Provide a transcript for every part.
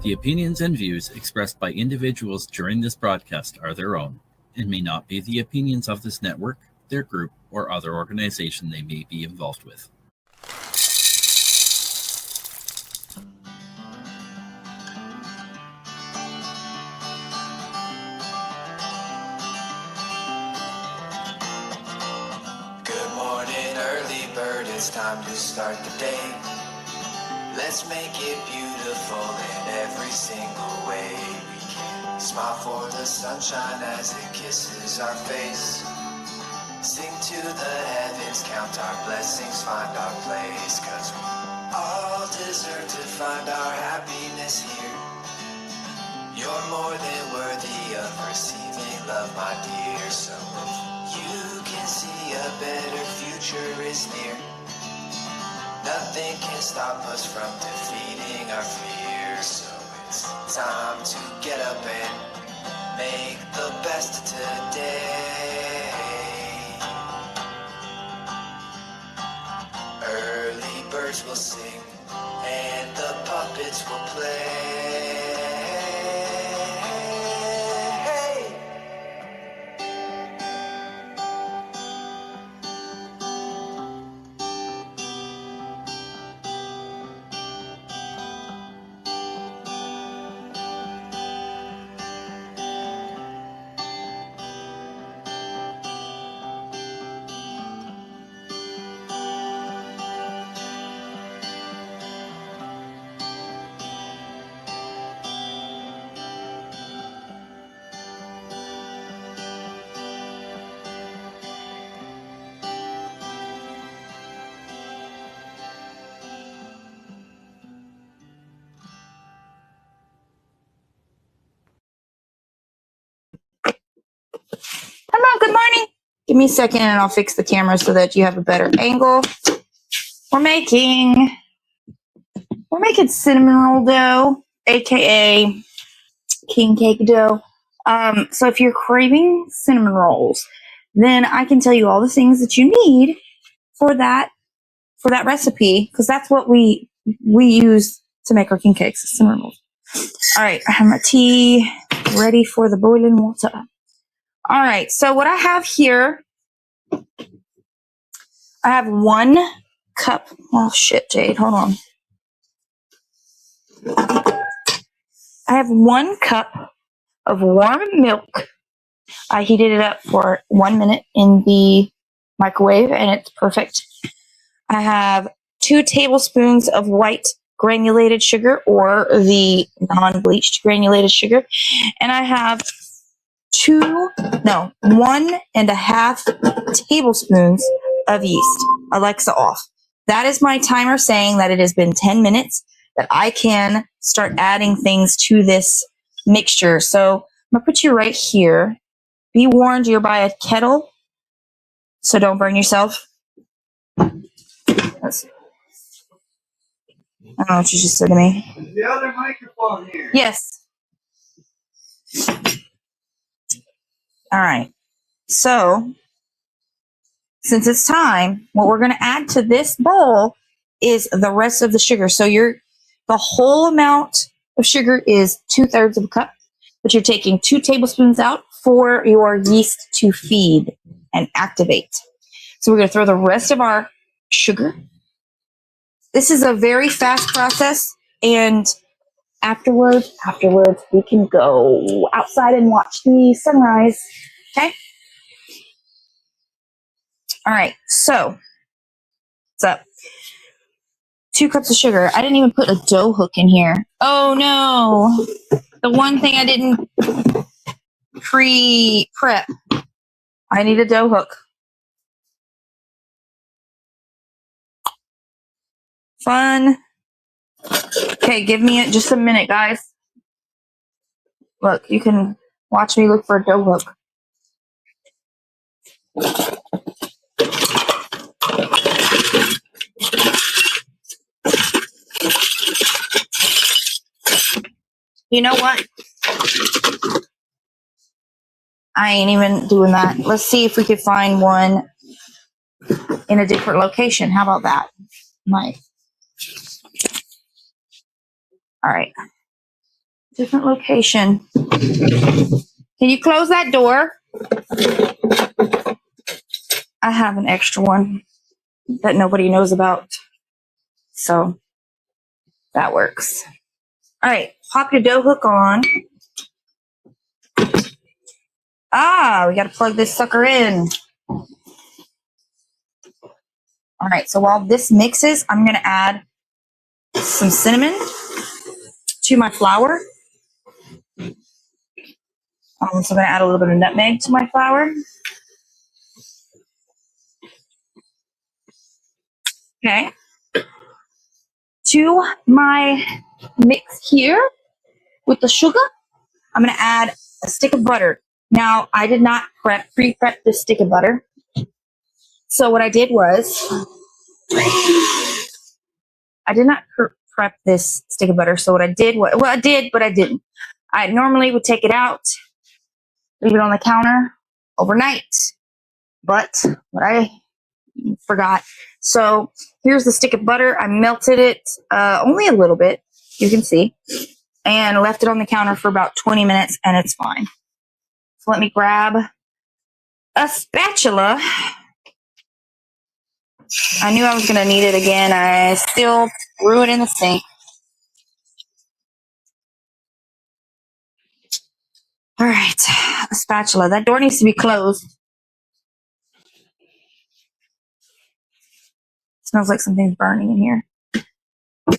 The opinions and views expressed by individuals during this broadcast are their own and may not be the opinions of this network, their group, or other organization they may be involved with. Good morning, early bird, it's time to start the day. Let's make it beautiful in every single way we can. Smile for the sunshine as it kisses our face. Sing to the heavens, count our blessings, find our place. 'Cause we all deserve to find our happiness here. You're more than worthy of receiving love, my dear. So if you can see a better future is near, nothing can stop us from defeating our fears. So it's time to get up and make the best of today. Early birds will sing and the puppets will play. Hello, good morning. Give me a second and I'll fix the camera so that you have a better angle. We're making cinnamon roll dough, aka king cake dough. So if you're craving cinnamon rolls, then I can tell you all the things that you need for that recipe, because that's what we use to make our king cakes, cinnamon rolls. All right, I have my tea ready for the boiling water. All right, so what I have here, I have 1 cup. Oh, shit, Jade, hold on. I have 1 cup of warm milk. I heated it up for 1 minute in the microwave, and it's perfect. I have 2 tablespoons of white granulated sugar, or the non-bleached granulated sugar, and I have 1.5 tablespoons of yeast. Alexa off. That is my timer saying that it has been 10 minutes, that I can start adding things to this mixture. So I'm going to put you right here. Be warned, you're by a kettle, so don't burn yourself. I don't know what you just said to me. Is the other microphone here? Yes. All right. So, since it's time, what we're going to add to this bowl is the rest of the sugar. So the whole amount of sugar is 2/3 of a cup, but you're taking 2 tablespoons out for your yeast to feed and activate. So we're going to throw the rest of our sugar. This is a very fast process, and afterwards, we can go outside and watch the sunrise. Okay? All right, so what's up? 2 cups of sugar. I didn't even put a dough hook in here. Oh no, the one thing I didn't pre-prep. I need a dough hook. Fun. Okay, give me just a minute, guys. Look, you can watch me look for a dough hook. You know what? I ain't even doing that. Let's see if we could find one in a different location. How about that? All right. Different location. Can you close that door? I have an extra one that nobody knows about. So that works. All right, pop your dough hook on. We got to plug this sucker in. All right, so while this mixes, I'm going to add some cinnamon to my flour. I'm also going to add a little bit of nutmeg to my flour. Okay. To my mix here with the sugar, I'm going to add a stick of butter. Now, I did not pre-prep this stick of butter. So what I did was, I did not prep this stick of butter. So what I did was, well, I did, but I didn't. I normally would take it out, leave it on the counter overnight. But what I forgot. So here's the stick of butter. I melted it only a little bit, you can see, and left it on the counter for about 20 minutes, and it's fine. So let me grab a spatula. I knew I was going to need it again. I still threw it in the sink. All right, a spatula. That door needs to be closed. Smells like something's burning in here.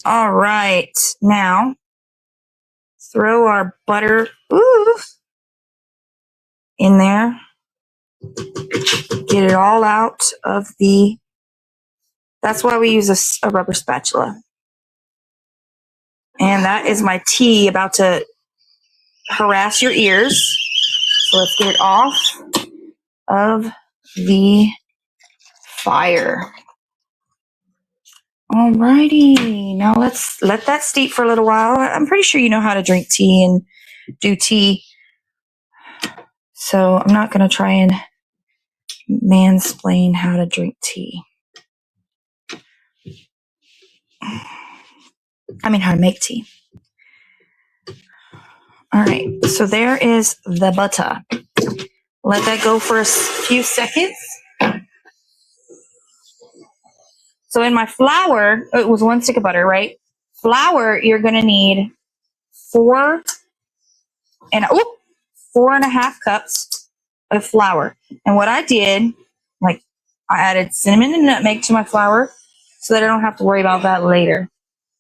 All right, now throw our butter in there. Get it all out of the... That's why we use a rubber spatula. And that is my tea about to harass your ears. So let's get it off of the fire. Alrighty, now let's let that steep for a little while. I'm pretty sure you know how to drink tea and do tea. So I'm not going to try and mansplain how to drink tea. I mean, how to make tea. All right, so there is the butter. Let that go for a few seconds. So in my flour, it was 1 stick of butter, right? Flour, you're going to need 4.5 cups of flour. And what I did, I added cinnamon and nutmeg to my flour so that I don't have to worry about that later.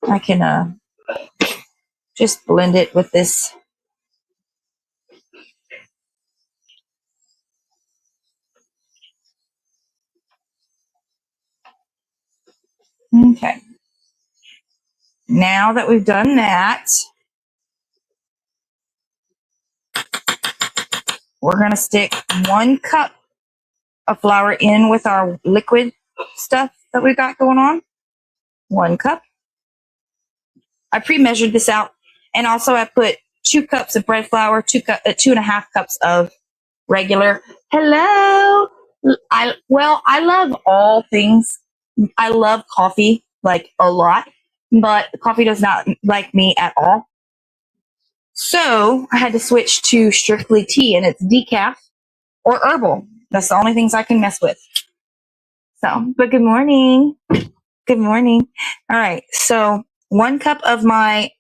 I can just blend it with this. Okay. Now that we've done that, we're going to stick 1 cup of flour in with our liquid stuff that we've got going on. 1 cup. I pre-measured this out, and also I put 2 cups of bread flour, 2.5 cups of regular. Hello. I love all things. I love coffee a lot, but coffee does not like me at all. So I had to switch to strictly tea, and it's decaf or herbal. That's the only things I can mess with. So, but good morning. Good morning. All right. So 1 cup of my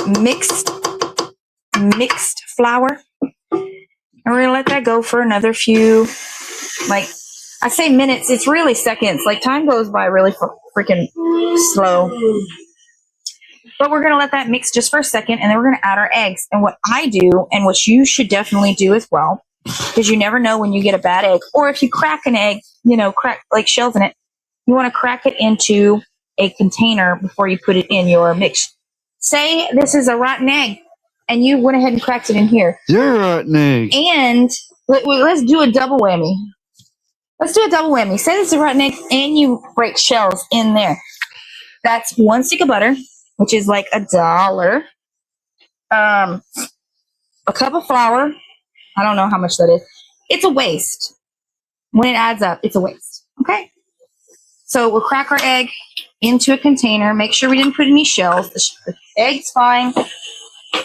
mixed flour. And we're going to let that go for another few, I say minutes. It's really seconds. Time goes by really freaking slow. But we're going to let that mix just for a second, and then we're going to add our eggs. And what I do, and what you should definitely do as well, because you never know when you get a bad egg, or if you crack an egg, crack shells in it, you want to crack it into a container before you put it in your mix. Say this is a rotten egg, and you went ahead and cracked it in here. You're a rotten egg. And let's do a double whammy. Let's do a double whammy. Say this is a rotten egg, and you break shells in there. That's 1 stick of butter, which is $1. A cup of flour. I don't know how much that is. It's a waste. When it adds up, it's a waste. Okay? So we'll crack our egg into a container. Make sure we didn't put any shells. The egg's fine.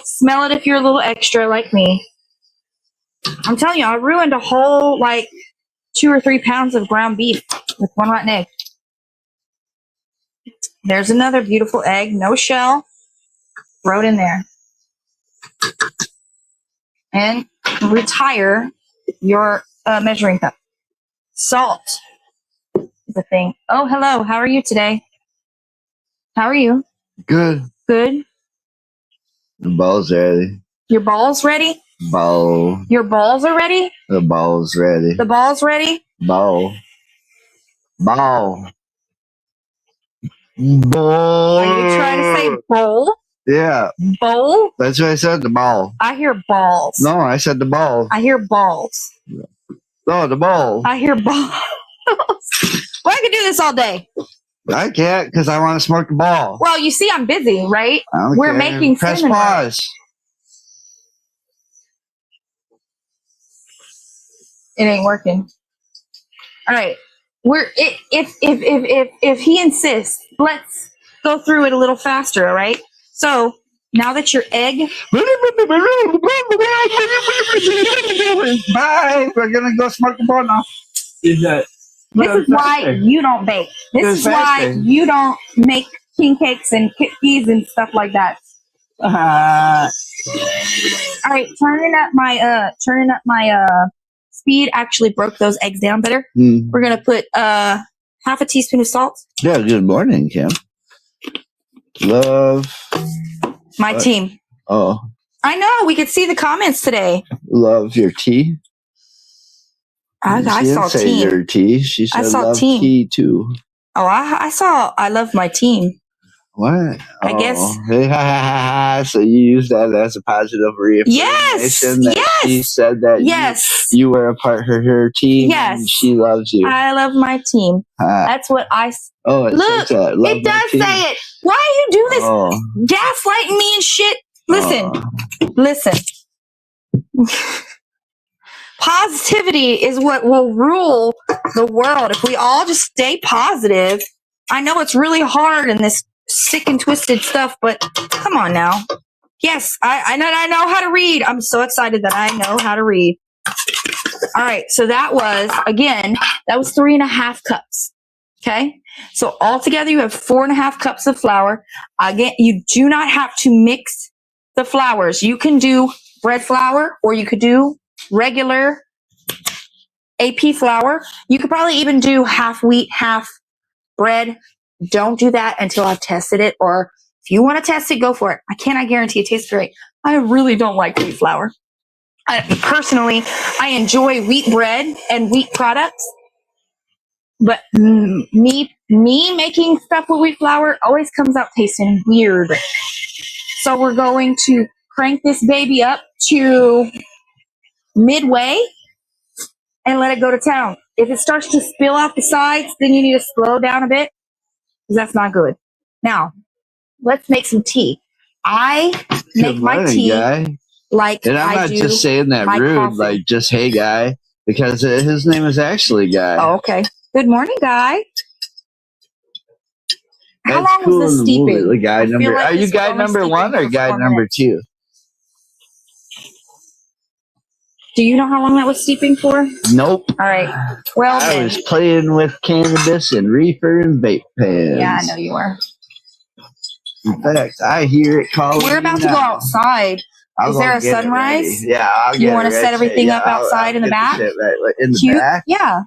Smell it if you're a little extra like me. I'm telling you, I ruined a whole 2 or 3 pounds of ground beef with one rotten egg. There's another beautiful egg, no shell. Throw it in there. And retire your measuring cup. Salt is a thing. Oh, hello. How are you today? How are you? Good. Good. The ball's ready. Your ball's ready? Ball. Your balls are ready? The ball's ready. The ball's ready? Ball. Ball. Ball. Are you trying to say bowl? Yeah. Bowl? That's what I said, the ball. I hear balls. No, I said the ball. I hear balls. No, the ball. I hear balls. Well, I could do this all day. I can't because I want to smoke the ball. Well, you see, I'm busy, right? I don't We're care. making Press cinnamon pause. It ain't working. All right. If he insists, let's go through it a little faster, all right? So now that your egg Bye. We're gonna go smoke the ball now. This is why you don't bake. This is why you don't make king cakes and cookies and stuff like that. All right, turning up my speed actually broke those eggs down better. We're gonna put half a teaspoon of salt. Yeah, good morning, Kim. Love My team. Oh, I know, we could see the comments today. love your tea. I saw say team. your tea. She said I saw love team. tea too. Oh, I saw I love my team. What? I guess. So you use that as a positive reaffirmation that she said that you were a part of her team and she loves you. I love my team. That's what I... Oh, it look, says that. Love it does team. say it. Why do you do this? Gaslighting me and shit. Listen. Positivity is what will rule the world. If we all just stay positive, I know it's really hard in this sick and twisted stuff, but come on now. Yes, I know how to read. I'm so excited that I know how to read. All right, so that was 3.5 cups. Okay, so altogether you have 4.5 cups of flour. Again, you do not have to mix the flours. You can do bread flour or you could do regular AP flour. You could probably even do half wheat, half bread. Don't do that until I've tested it, or if you want to test it, go for it. I cannot guarantee it tastes great. I really don't like wheat flour. Personally, I enjoy wheat bread and wheat products, but me making stuff with wheat flour always comes out tasting weird. So we're going to crank this baby up to midway and let it go to town. If it starts to spill out the sides, then you need to slow down a bit, because that's not good. Now, let's make some tea. I make my tea like and I'm not just saying that rude, coffee. like just hey guy, because his name is actually Guy. Oh, okay. Good morning, Guy. How long cool was this steeping? The guy number. Are you guy number 1 or guy number 2? Do you know how long that was steeping for? Nope. All right. Well, I was playing with cannabis and reefer and vape pens. Yeah, I know you were. In fact, I hear it calling. We're about to go outside. Is there a sunrise? Yeah, I'll you want to set everything up outside in the back? In the back? Yeah.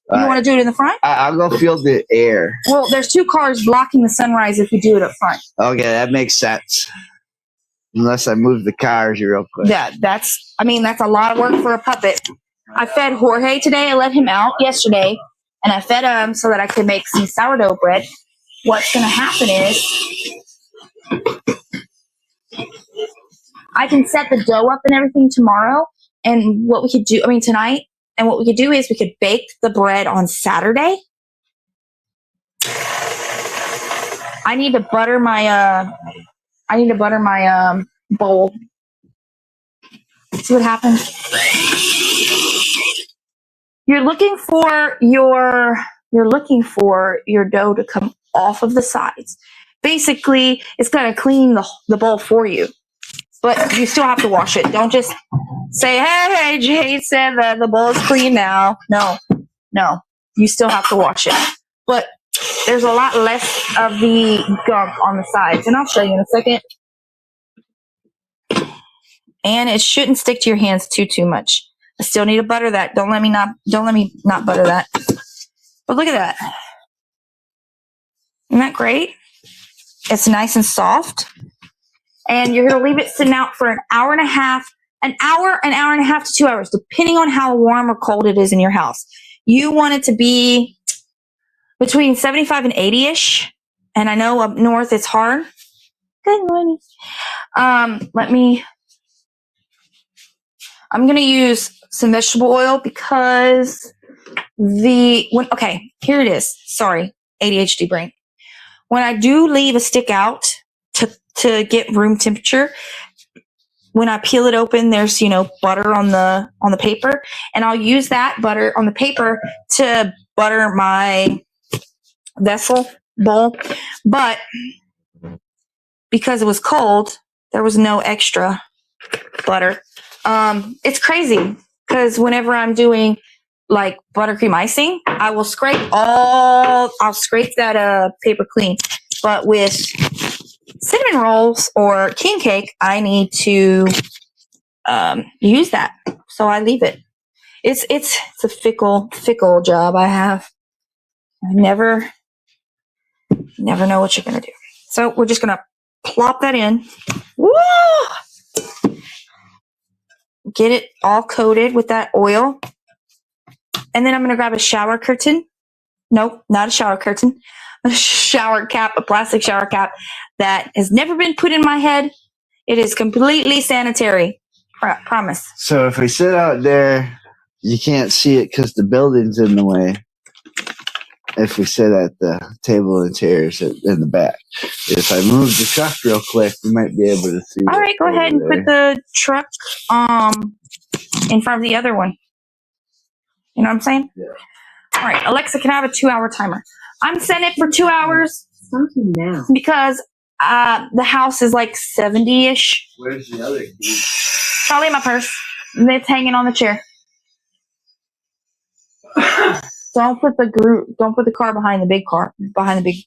You want to do it in the front? I'll go feel the air. Well, there's 2 cars blocking the sunrise if you do it up front. Okay, that makes sense. Unless I move the cars real quick. Yeah, that's a lot of work for a puppet. I fed Jorge today. I let him out yesterday, and I fed him so that I could make some sourdough bread. What's going to happen is I can set the dough up and everything tomorrow, and what we could do, tonight, and what we could do is we could bake the bread on Saturday. I need to butter my bowl. See what happens? You're looking for your dough to come off of the sides. Basically, it's going to clean the bowl for you. But you still have to wash it. Don't just say, hey, Jade said that the bowl is clean now. No. You still have to wash it. But there's a lot less of the gunk on the sides. And I'll show you in a second. And it shouldn't stick to your hands too much. I still need to butter that. Don't let me not butter that. But look at that. Isn't that great? It's nice and soft. And you're going to leave it sitting out for an hour and a half to 2 hours, depending on how warm or cold it is in your house. You want it to be between 75 and 80-ish. And I know up north it's hard. Good morning. I'm going to use some vegetable oil because here it is. Sorry, ADHD brain. When I do leave a stick out to get room temperature, when I peel it open, there's, butter on the paper, and I'll use that butter on the paper to butter my vessel bowl. But because it was cold, there was no extra butter. It's crazy because whenever I'm doing like buttercream icing, I'll scrape that paper clean. But with cinnamon rolls or king cake, I need to use that. So I leave it. It's a fickle job I have. I never know what you're gonna do. So we're just gonna plop that in. Woo! Get it all coated with that oil. And then I'm going to grab a shower curtain. Nope, not a shower curtain. A shower cap, a plastic shower cap that has never been put in my head. It is completely sanitary. Promise. So if we sit out there, you can't see it because the building's in the way. If we sit at the table and chairs in the back. If I move the truck real quick, we might be able to see. All right, go ahead and put the truck in front of the other one. You know what I'm saying? Yeah. All right, Alexa, can I have a 2-hour timer? I'm setting it for 2 hours. Starting now. Because the house is like 70-ish. Where's the other key? Probably in my purse. It's hanging on the chair. Don't put the car behind the big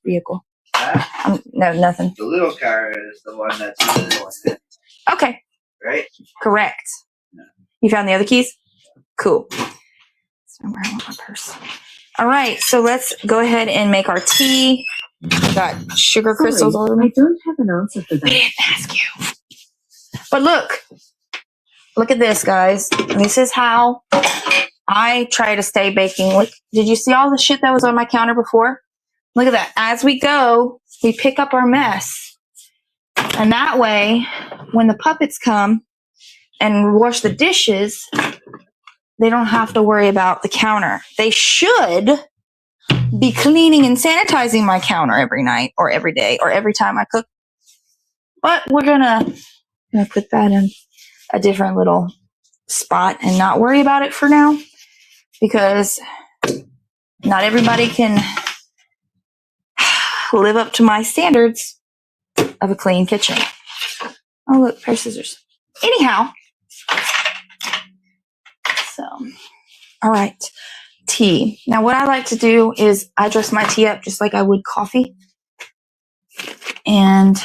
vehicle. No, nothing. The little car is the one that's in. Okay. Right? Correct. No. You found the other keys? Cool. So where I want my purse. All right, so let's go ahead and make our tea. I got sugar crystals all over me. I don't have an answer for that. We didn't ask you. But look at this, guys. This is how I try to stay baking. Look, did you see all the shit that was on my counter before? Look at that. As we go, we pick up our mess. And that way, when the puppets come and wash the dishes, they don't have to worry about the counter. They should be cleaning and sanitizing my counter every night or every day or every time I cook. But we're gonna put that in a different little spot and not worry about it for now, because not everybody can live up to my standards of a clean kitchen. Oh, look, pair of scissors. Anyhow, so, all right, tea. Now, what I like to do is I dress my tea up just like I would coffee. And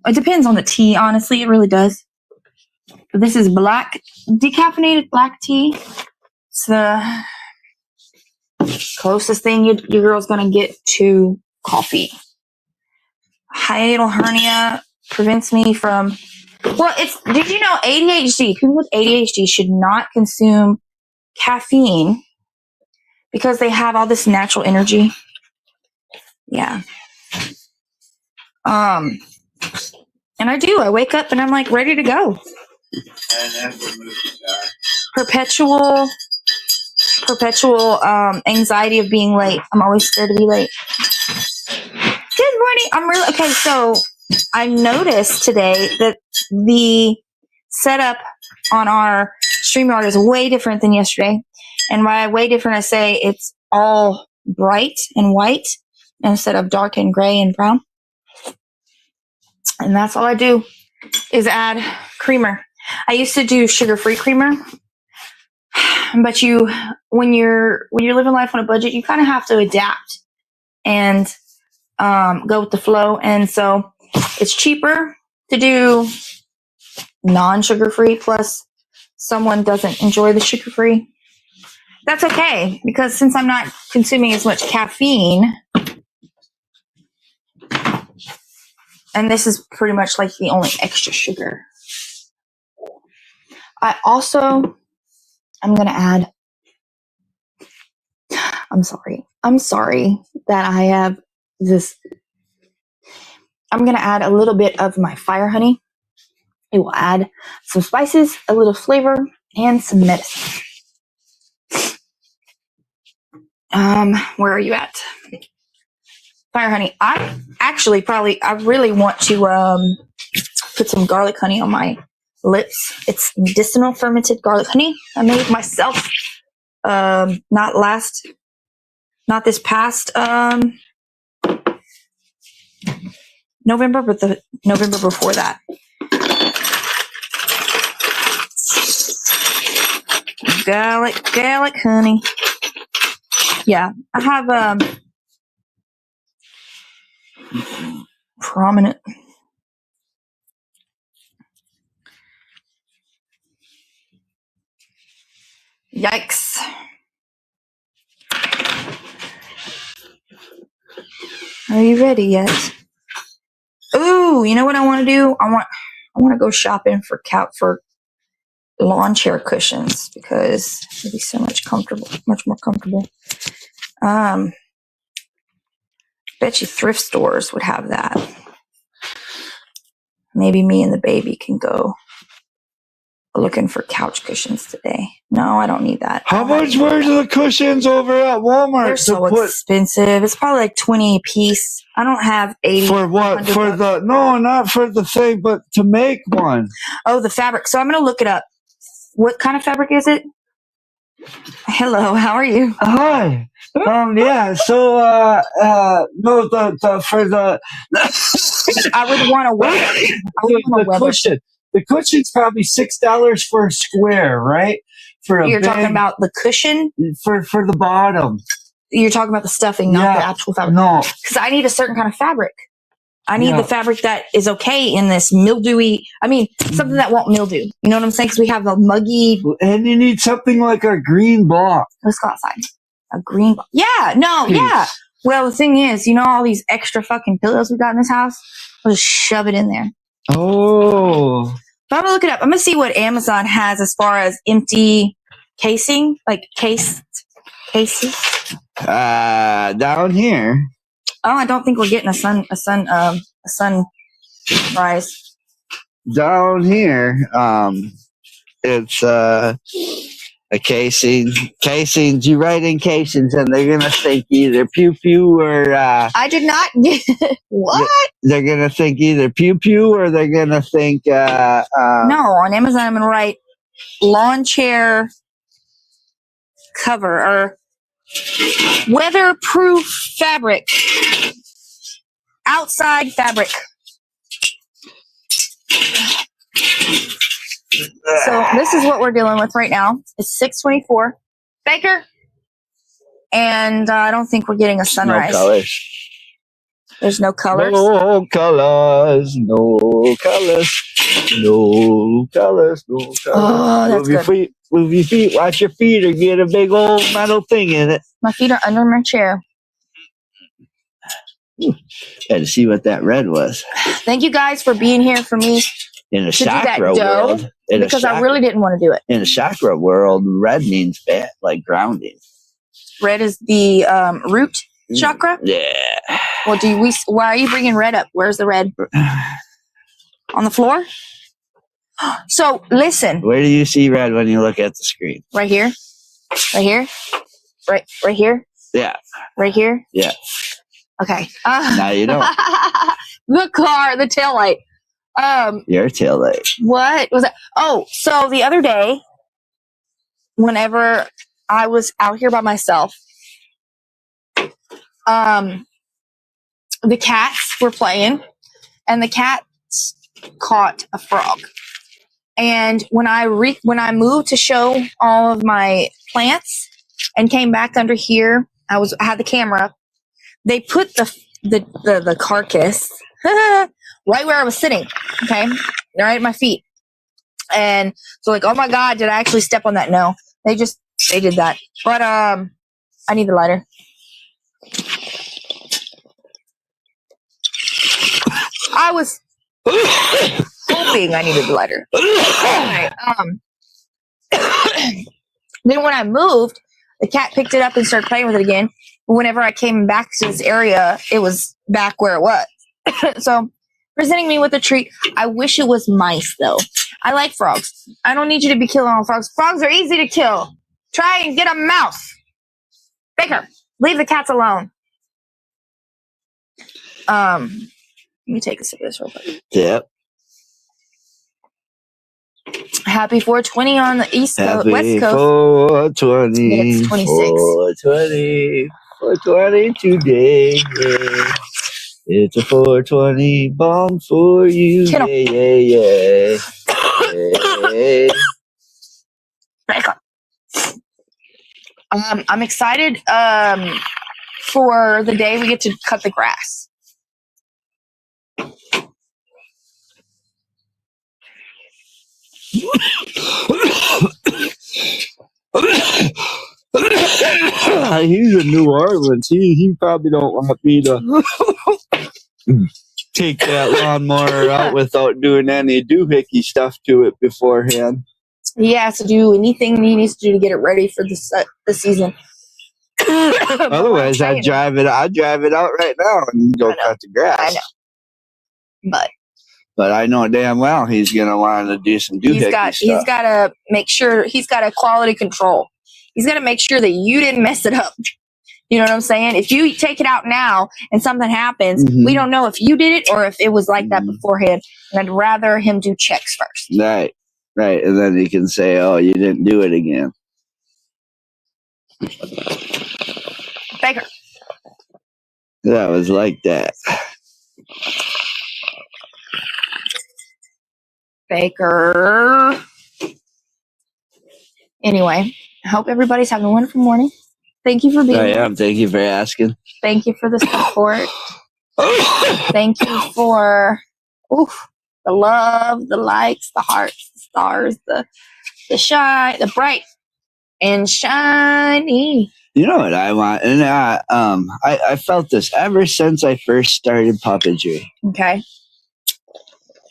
it depends on the tea, honestly. It really does. But this is decaffeinated black tea. It's the closest thing your girl's going to get to coffee. Hiatal hernia prevents me from... Well, did you know ADHD, people with ADHD should not consume caffeine because they have all this natural energy? Yeah. And I do. I wake up and I'm like ready to go. Perpetual anxiety of being late. I'm always scared to be late. Good morning. Okay, so I noticed today that the setup on our StreamYard is way different than yesterday. And by way different, I say it's all bright and white instead of dark and gray and brown. And that's all I do. is add creamer. I used to do sugar-free creamer, but when you're living life on a budget, you kind of have to adapt and go with the flow. And so it's cheaper to do non-sugar-free, plus someone doesn't enjoy the sugar-free. That's okay, because since I'm not consuming as much caffeine, and this is pretty much like the only extra sugar. I'm going to add, I'm sorry that I have this. I'm going to add a little bit of my fire honey. It will add some spices, a little flavor, and some medicine. Where are you at? Fire honey. I really want to put some garlic honey on my lips. It's medicinal fermented garlic honey. I made myself. Not this past November, but the November before that. Garlic honey. Yeah, I have prominent. Yikes. Are you ready yet? Ooh, you know what I want to do? I want to go shopping for lawn chair cushions, because it'd be so much more comfortable. Bet you thrift stores would have that. Maybe me and the baby can go looking for couch cushions today. No, I don't need that. How much were the cushions over at Walmart? They're so expensive. It's probably like $20 a piece. I don't have 80. For what? For the not for the thing, but to make one. Oh, the fabric. So I'm gonna look it up. What kind of fabric is it? Hello, how are you? Hi. Yeah. So no, for the I would want to wear it. the cushion. The cushion's probably $6 for a square, right? You're talking about the cushion? For the bottom. You're talking about the stuffing, not the actual fabric. No. Because I need a certain kind of fabric. I need the fabric that is okay in this mildewy, something that won't mildew. You know what I'm saying? Because we have the muggy. And you need something like a green block. Let's go outside. A green block. Yeah, no, Peace. Yeah. Well, the thing is, all these extra fucking pillows we got in this house? I'll just shove it in there. Oh. But I'm going to look it up. I'm going to see what Amazon has as far as empty casing, like cases. Down here. Oh, I don't think we're getting a sunrise. Down here, it's a casing. Casings, you write in casings and they're gonna think either pew pew or I did not get what? They're gonna think either pew pew or they're gonna think no, on Amazon I'm gonna write lawn chair cover or weatherproof fabric. Outside fabric. So this is what we're dealing with right now. It's 6:24. Baker. And I don't think we're getting a sunrise. No colors. There's no colors. No colors. No colors. No colors. No colors. Oh, that's good. Move your feet. Watch your feet or get a big old metal thing in it. My feet are under my chair. Had to see what that red was. Thank you guys for being here for me. In a chakra world. Because I really didn't want to do it. In a chakra world, red means bad, like grounding. Red is the root chakra? Yeah. Well, why are you bringing red up? Where's the red? On the floor? So, listen. Where do you see red when you look at the screen? Right here? Right here? Right here? Yeah. Right here? Yeah. Okay. Now you don't. The car, the taillight. Your taillight. What was that? Oh, so the other day, whenever I was out here by myself, the cats were playing, and the cats caught a frog. And when I moved to show all of my plants and came back under here, I had the camera. They put the carcass right where I was sitting. Okay, right at my feet. And so like, oh my God, did I actually step on that? No, they did that. But I need the lighter. I was hoping I needed the lighter. Anyway, then when I moved, the cat picked it up and started playing with it again. But whenever I came back to this area, it was back where it was. So presenting me with a treat. I wish it was mice though. I like frogs. I don't need you to be killing all frogs. Frogs are easy to kill. Try and get a mouse. Baker, leave the cats alone. Let me take a sip of this real quick. Yep. Happy 420 on the West Coast. 420. It's 26. 420. 420 today. Yeah. It's a 420 bomb for you. Get 'em. Yeah. Hey. Baker. I'm excited for the day we get to cut the grass. He's in New Orleans. He probably don't want me to take that lawnmower out without doing any doohickey stuff to it beforehand. He has to do anything he needs to do to get it ready for the season. Otherwise, I'd drive it out right now and go cut the grass. I know. But I know damn well he's gonna want to do some doohickey stuff. He's got to make sure he's got a quality control. He's got to make sure that you didn't mess it up. You know what I'm saying? If you take it out now and something happens, we don't know if you did it or if it was like that beforehand. And I'd rather him do checks first. Right. And then he can say, "Oh, you didn't do it again." Baker. That was like that. Baker. Anyway, I hope everybody's having a wonderful morning. Thank you for being here. Thank you for asking. Thank you for the support. Thank you for the love, the likes, the hearts, the stars, the shine, the bright and shiny. You know what I want? And I felt this ever since I first started puppetry. Okay.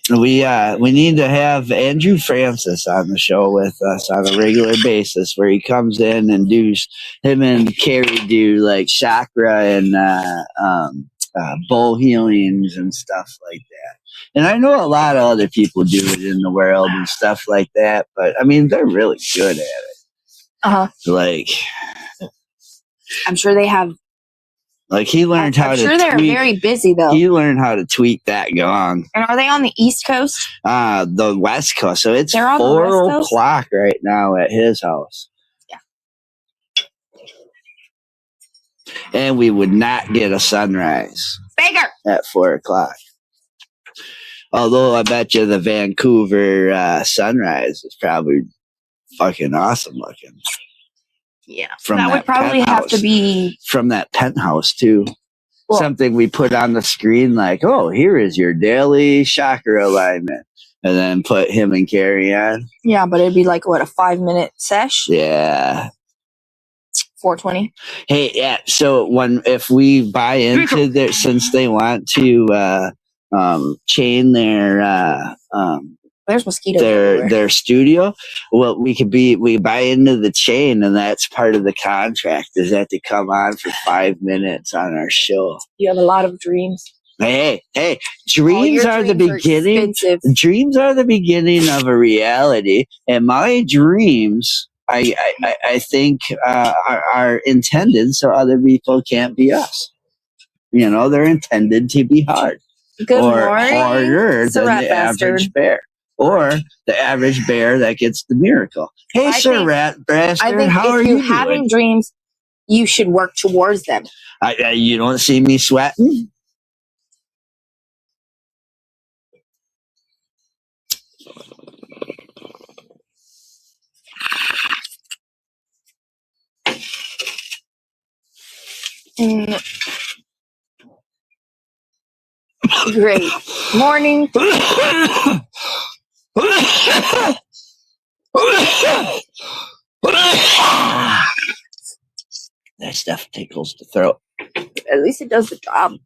We need to have Andrew Francis on the show with us on a regular basis, where he comes in and him and Carrie do like chakra and bowl healings and stuff like that. And I know a lot of other people do it in the world and stuff like that, but I mean they're really good at it. Like, I'm sure they have. Like he learned how to. I'm sure they're very busy though. He learned how to tweak that gong. And are they on the East Coast? The West Coast. So it's They're on 4 o'clock right now at his house. Yeah. And we would not get a sunrise. Baker! At 4 o'clock. Although I bet you the Vancouver sunrise is probably fucking awesome looking. Yeah. From that would probably have to be from that penthouse too. Well, something we put on the screen like, oh, here is your daily chakra alignment. And then put him and Carrie on. Yeah, but it'd be like, what, a 5-minute sesh? Yeah. 420. Hey, yeah. So if we buy into their, since they want to chain their there's mosquitoes their studio, well, we buy into the chain, and that's part of the contract is that they come on for 5 minutes on our show. You have a lot of dreams. Hey, dreams are the beginning. Dreams are the beginning of a reality, and my dreams, I think, are intended so other people can't be us. You know, they're intended to be hard. Good or morning. Harder than the average bear, or the average bear that gets the miracle. Hey, Sir Rat Bastard, how are you? If you're having dreams, you should work towards them. You don't see me sweating. Great morning. That stuff tickles the throat. At least it does the job.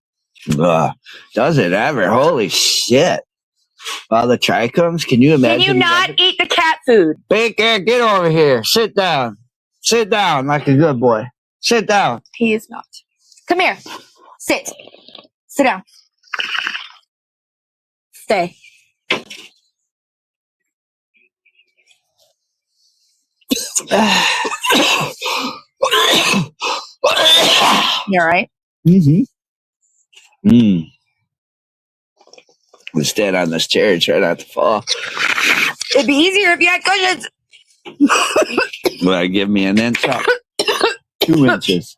Does it ever? Holy shit. All the trichomes, can you imagine? Can you not eat the cat food? Baker, get over here. Sit down. Sit down like a good boy. Sit down. He is not. Come here. Sit. Sit down. Stay. You all right? Mm-hmm. I'm stand on this chair and try not to fall. It'd be easier if you had cushions. Well, give me an inch up. 2 inches.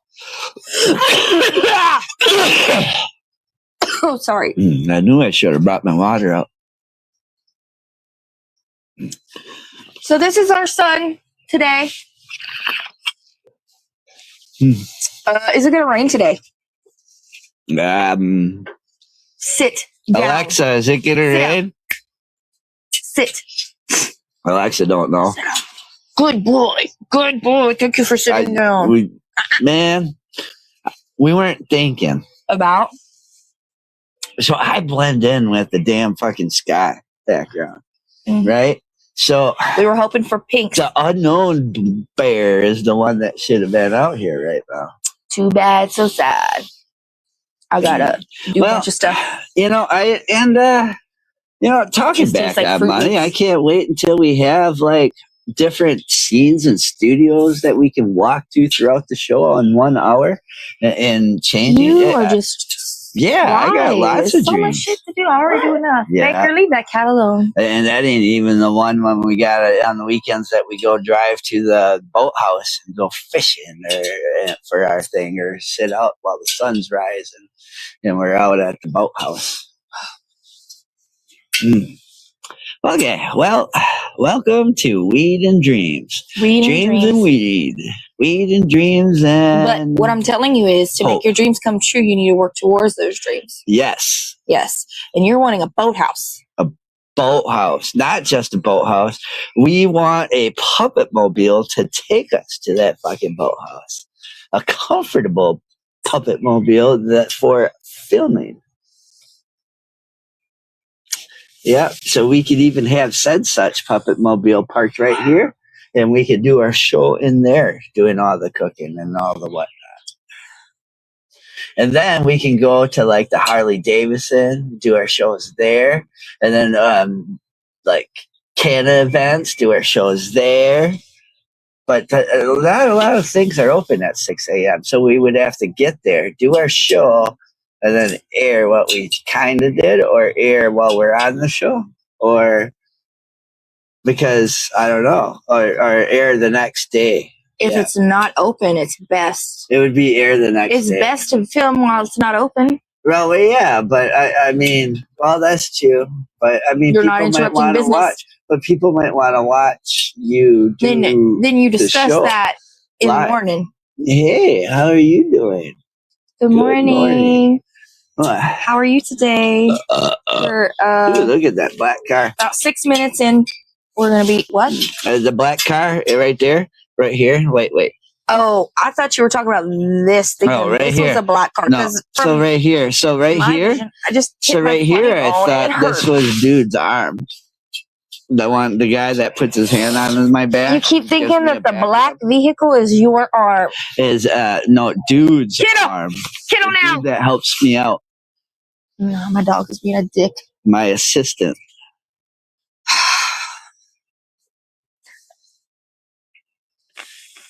Oh, sorry. I knew I should have brought my water out. So this is our son today. Is it going to rain today? Sit down. Alexa, is it gonna rain? Sit. Alexa don't know. Good boy. Good boy. Thank you for sitting down. We weren't thinking. About? So I blend in with the damn fucking sky background, right? So we were hoping for pink. The unknown bear is the one that should have been out here right now. Too bad, so sad. I gotta do a bunch of stuff. Talking back on money, I can't wait until we have like different scenes and studios that we can walk to throughout the show in 1 hour and change you it. Are just I got lots of so dreams. much shit to do. I already do enough. Yeah. Baker, leave that cat alone. And that ain't even the one when we got on the weekends that we go drive to the boathouse and go fishing for our thing, or sit out while the sun's rising and we're out at the boathouse. Okay, well, welcome to Weed and Dreams. Dreams and weed. Weed and dreams and... But what I'm telling you is, to make your dreams come true, you need to work towards those dreams. Yes. Yes. And you're wanting a boathouse. A boathouse. Not just a boathouse. We want a puppet mobile to take us to that fucking boathouse. A comfortable puppet mobile that for filming. Yeah, so we could even have said such puppet mobile parked right here, and we could do our show in there, doing all the cooking and all the whatnot. And then we can go to like the Harley Davidson, do our shows there, and then like Canada events, do our shows there. But not a lot of things are open at 6 a.m., so we would have to get there, do our show, and then air what we kind of did, or air while we're on the show, or because I don't know, or air the next day. If it's not open, it's best. It would be air the next day. It's best to film while it's not open. Well, yeah, but I mean, well, that's true. But I mean, you're people not interrupting might business. Watch, but people might want to watch you do. Then you discuss that in the morning. Hey, how are you doing? Good morning. How are you today? Ooh, look at that black car. About 6 minutes in, we're gonna be what? The black car right there, right here. Wait. Oh, I thought you were talking about this thing. Oh, right this here. was a black car. No, so right here. So right here. Vision, I just so right here, I thought this was dude's arm. The guy that puts his hand on my back. You keep thinking that the black vehicle is your arm. Is no dude's arm. Kiddo now. Dude that helps me out. No, my dog is being a dick. My assistant.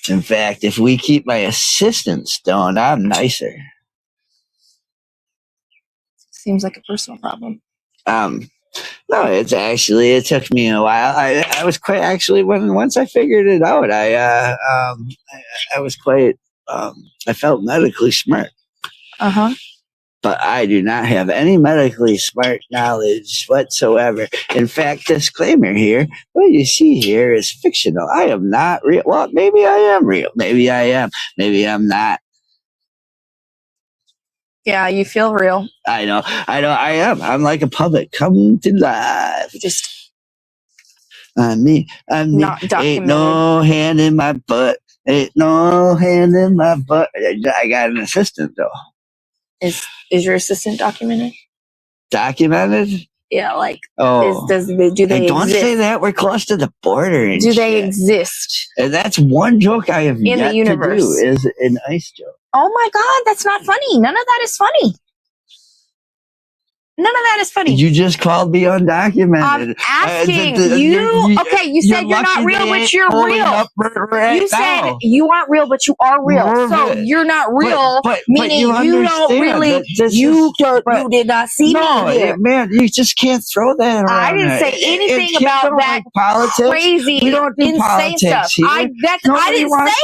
In fact, if we keep my assistant stoned, I'm nicer. Seems like a personal problem. No, it took me a while. I was quite actually once I figured it out. I was quite. I felt medically smart. But I do not have any medically smart knowledge whatsoever. In fact, disclaimer here, what you see here is fictional. I am not real. Well, maybe I am real. Maybe I am. Maybe I'm not. Yeah, you feel real. I know, I am. I'm like a puppet come to life. Just I'm me. not Ain't documented. no hand in my butt. Ain't no hand in my butt. I got an assistant though. Is your assistant documented? Documented? Yeah, like Oh, do they hey, don't exist? say that. We're close to the border. And Do they shit. exist And that's one joke I have in yet the universe? to do is an ice joke. Oh my God, that's not funny. None of that is funny. None of that is funny. You just called me undocumented. I'm asking you. Okay, you said you're not real, but you're real. You said you aren't real, but you are real. So you're not real, meaning you don't really. You did not see me here. Man, you just can't throw that around. I didn't say anything about that politics. crazy, We don't do insane politics stuff. here. I didn't say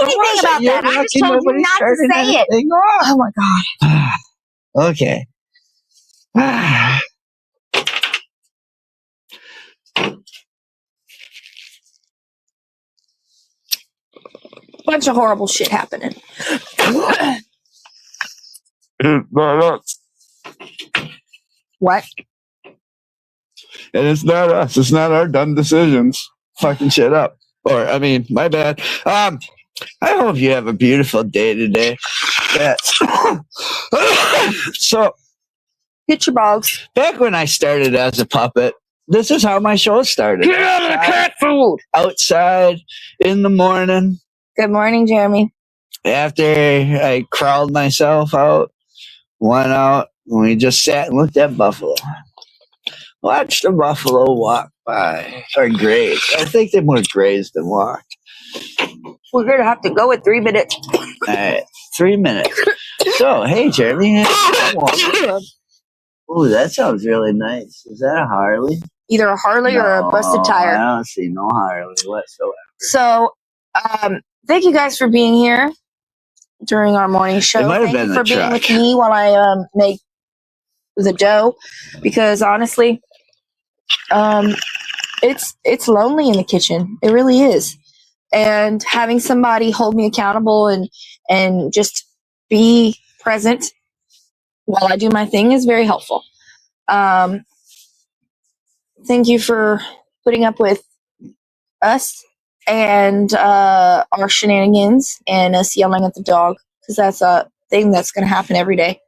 anything about that. I just told you not to say it. Oh my God. Okay. Bunch of horrible shit happening. What? And it's not us. It's not our dumb decisions fucking shit up. Or, I mean, my bad. I hope you have a beautiful day today. Yeah. So, Get your bogs. back when I started as a puppet, this is how my show started. Get out of the cat food. Outside in the morning. Good morning, Jeremy. After I crawled myself out, went out, and we just sat and looked at buffalo. Watched the buffalo walk by, or graze. I think they more grazed than walked. We're going to have to go at 3 minutes. All right, 3 minutes. So, hey, Jeremy. Ooh, that sounds really nice. Is that a Harley? Either a Harley or a busted tire. I don't see no Harley whatsoever. So, thank you guys for being here during our morning show. It might have Thank been you the for being truck. with me while I make the dough, because honestly, it's lonely in the kitchen. It really is. And having somebody hold me accountable and just be present while I do my thing is very helpful. Thank you for putting up with us and our shenanigans and us yelling at the dog, because that's a thing that's going to happen every day.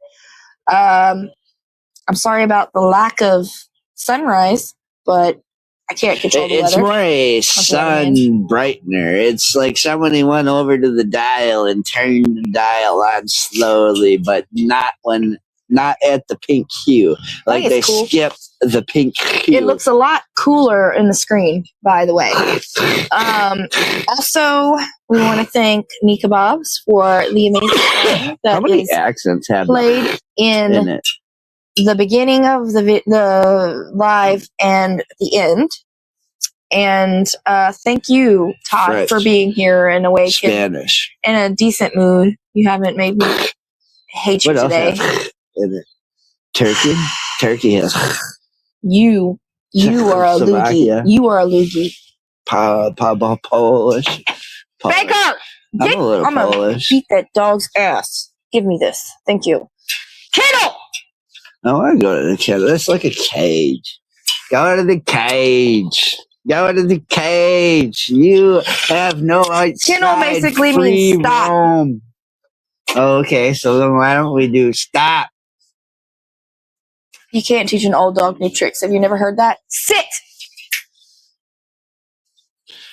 I'm sorry about the lack of sunrise, but I can't control the It's weather. more a sun brightener. It's like somebody went over to the dial and turned the dial on slowly, but not at the pink hue. Like they skipped the pink hue. It looks a lot cooler in the screen, by the way. Also, we want to thank Capbobs for the amazing song that How many is accents have played in it? the beginning of the live and the end. And thank you, Todd, French. for being here and awake Spanish. in a decent mood. You haven't made me hate you What today. else have in it? Turkey? Turkey has You are a loogie. You are a loogie. Polish. Baker! I'm gonna Polish. beat that dog's ass. Give me this. Thank you. Kennel! I want to go to the kennel. It's like a cage. Go to the cage. Go to the cage. You have no outside Kennel basically free means stop. roam. Okay, so then why don't we do stop? You can't teach an old dog new tricks. Have you never heard that? Sit!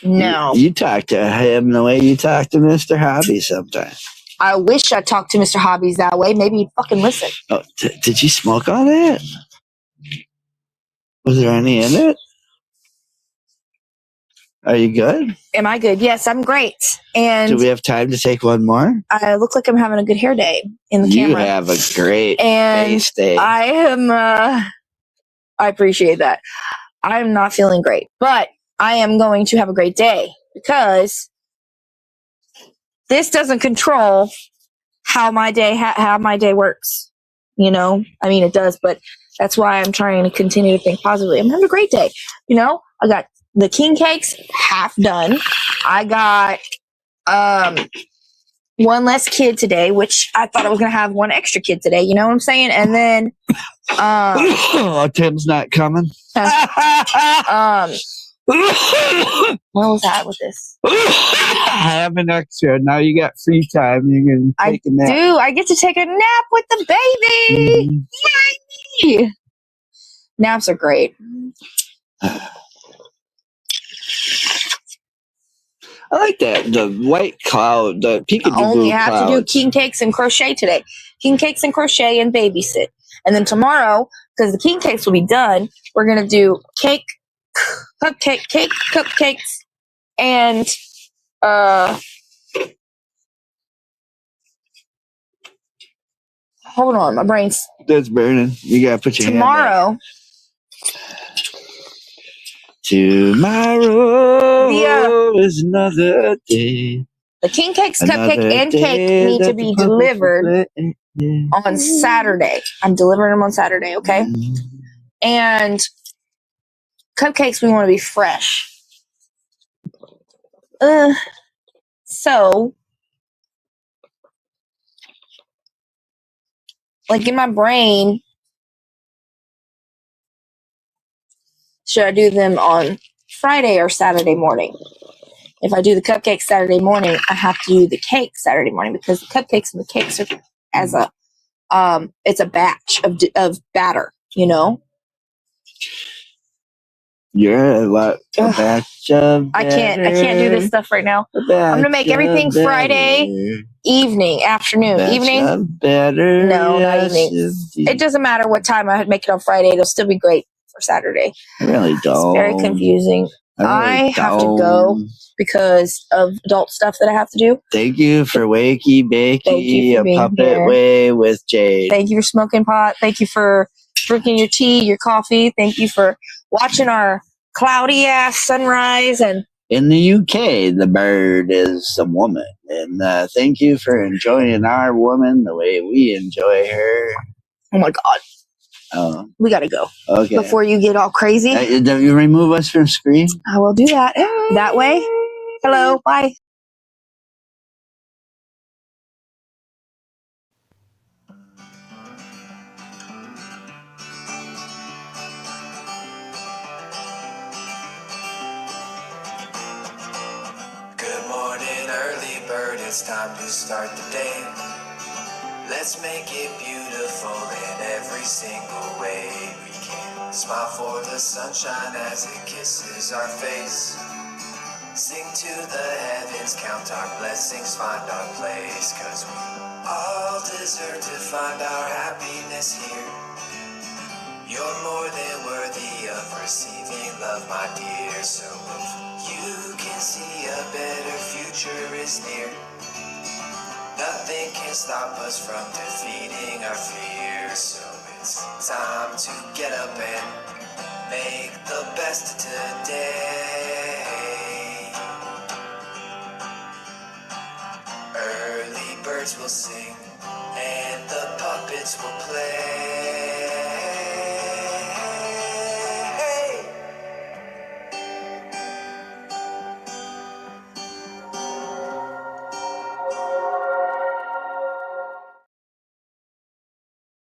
No. You talk to him the way you talk to Mr. Hobby sometimes. I wish I talked to Mr. Hobbies that way. Maybe he'd fucking listen. Oh, did you smoke all that? Was there any in it? Are you good? Am I good? Yes, I'm great. And do we have time to take one more? I look like I'm having a good hair day in the camera. You have a great face day. I am, I appreciate that. I'm not feeling great, but I am going to have a great day because this doesn't control how my day works. You know, I mean, it does, but that's why I'm trying to continue to think positively. I'm having a great day. You know, I got the king cakes half done. I got one less kid today, which I thought I was going to have one extra kid today. You know what I'm saying? And then, Tim's not coming. where was I with this? I have an extra. Now you got free time. You can take a nap. I get to take a nap with the baby. Mm-hmm. Yay! Naps are great. I like that. The white cloud, the peekaboo Only have to do clouds. king cakes and crochet today. King cakes and crochet and babysit. And then tomorrow, because the king cakes will be done, we're going to do cupcakes, and hold on, my brain's That's burning. You gotta put your tomorrow. hand up. Tomorrow is another day. The king cakes, cupcake, and cake need to be delivered on Saturday. I'm delivering them on Saturday, okay? And cupcakes, we want to be fresh. So, like in my brain, should I do them on Friday or Saturday morning? If I do the cupcakes Saturday morning, I have to do the cake Saturday morning because the cupcakes and the cakes are as a it's a batch of batter, you know. You're a batch of I can't do this stuff right now. I'm gonna make everything Friday evening, afternoon, evening. Better. No, not evening. It doesn't matter what time I make it on Friday. It'll still be great for Saturday. I really don't. It's very confusing. I have to go because of adult stuff that I have to do. Thank you for Wakey Bakey, a Puppet here. Way with Jade. Thank you for smoking pot. Thank you for drinking your tea, your coffee. Thank you for watching our cloudy ass sunrise. And in the UK, the bird is a woman. And thank you for enjoying our woman the way we enjoy her. Oh my God. We gotta go. Okay. Before you get all crazy. Don't you remove us from screen? I will do that. That way. Hello. Bye. Good morning, early bird, it's time to start the day. Let's make it beautiful in every single way we can. Smile for the sunshine as it kisses our face. Sing to the heavens, count our blessings, find our place. 'Cause we all deserve to find our happiness here. You're more than worthy of receiving love, my dear. So if you can see a better future is near, nothing can stop us from defeating our fears. So it's time to get up and make the best today. Early birds will sing and the puppets will play.